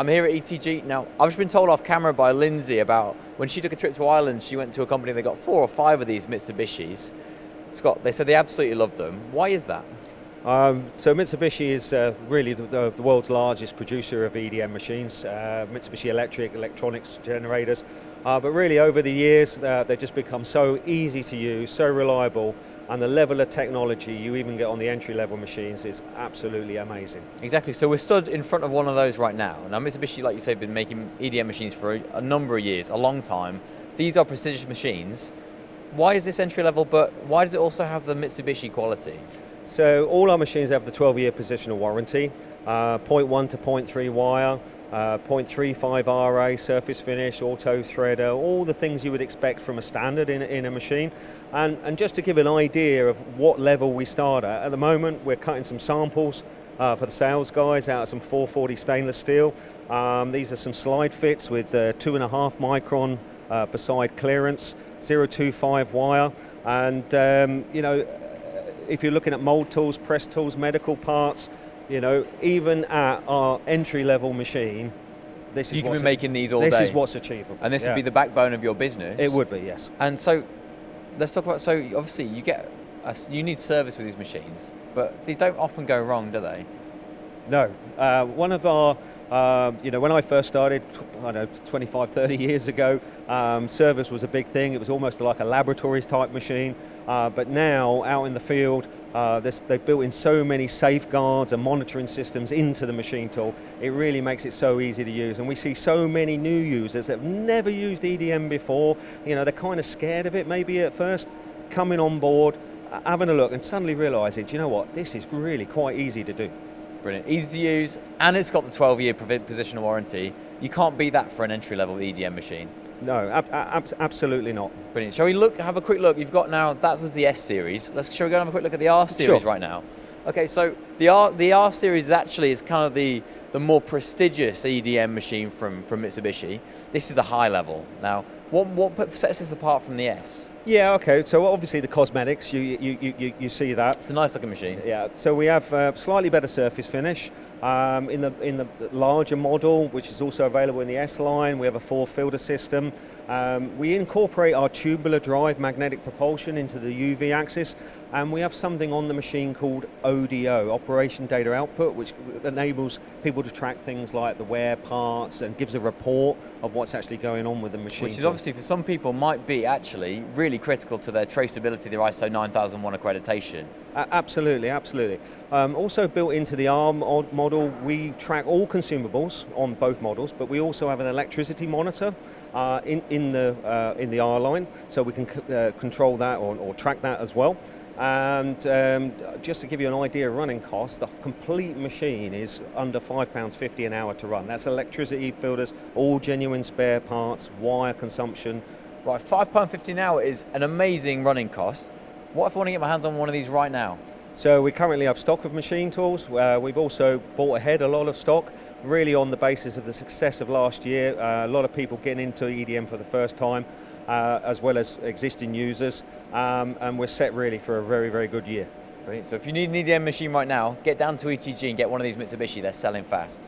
I'm here at ETG. Now, I've just been told off camera by Lindsay about when she took a trip to Ireland, she went to a company, they got 4 or 5 of these Mitsubishis. Scott, they said they absolutely loved them. Why is that? So Mitsubishi is really the world's largest producer of EDM machines, Mitsubishi electronics generators. But really over the years, they've just become so easy to use, so reliable, and the level of technology you even get on the entry-level machines is absolutely amazing. Exactly, so we're stood in front of one of those right now. Now Mitsubishi, like you say, have been making EDM machines for a number of years, a long time. These are prestigious machines. Why is this entry-level, but why does it also have the Mitsubishi quality? So all our machines have the 12-year positional warranty, 0.1 to 0.3 wire, 0.35 RA, surface finish, auto threader, all the things you would expect from a standard in a machine. And just to give an idea of what level we start at the moment, we're cutting some samples for the sales guys out of some 440 stainless steel. These are some slide fits with 2.5 micron beside clearance, 0.25 wire, and you know, if you're looking at mold tools, press tools, medical parts, you know, even at our entry-level machine, you can be making these all day. This is what's achievable. And this would be the backbone of your business. It would be, yes. And so, let's talk about, so obviously you need service with these machines, but they don't often go wrong, do they? No. One of our, you know, when I first started, I don't know, 25, 30 years ago, service was a big thing. It was almost like a laboratories type machine. But now, out in the field, they've built in so many safeguards and monitoring systems into the machine tool. It really makes it so easy to use. And we see so many new users that have never used EDM before. You know, they're kind of scared of it maybe at first, coming on board, having a look and suddenly realizing, do you know what, this is really quite easy to do. Brilliant, easy to use, and it's got the 12-year positional warranty. You can't beat that for an entry-level EDM machine. No, absolutely not. Brilliant. Shall we have a quick look? You've got now, that was the S series. Shall we go and have a quick look at the R series right now? Okay, so the R series is kind of the more prestigious EDM machine from Mitsubishi. This is the high level. Now, what sets this apart from the S? Yeah, okay, so obviously the cosmetics, you see that. It's a nice looking machine. Yeah, so we have slightly better surface finish. In the larger model, which is also available in the S line, we have a 4-filter system. We incorporate our tubular drive magnetic propulsion into the UV axis, and we have something on the machine called ODO, Operation Data Output, which enables people to track things like the wear parts and gives a report of what's actually going on with the machine. Which is obviously, for some people, might be actually really critical to their traceability, their ISO 9001 accreditation. Absolutely, absolutely. Also built into the R model, we track all consumables on both models, but we also have an electricity monitor in the R line, so we can control that or track that as well. And just to give you an idea of running costs, the complete machine is under £5.50 an hour to run. That's electricity, filters, all genuine spare parts, wire consumption. Right, £5.50 an hour is an amazing running cost. What if I want to get my hands on one of these right now? So we currently have stock of machine tools. We've also bought ahead a lot of stock, really on the basis of the success of last year. A lot of people getting into EDM for the first time, as well as existing users, and we're set really for a very, very good year. Brilliant. So if you need an EDM machine right now, get down to ETG and get one of these Mitsubishi. They're selling fast.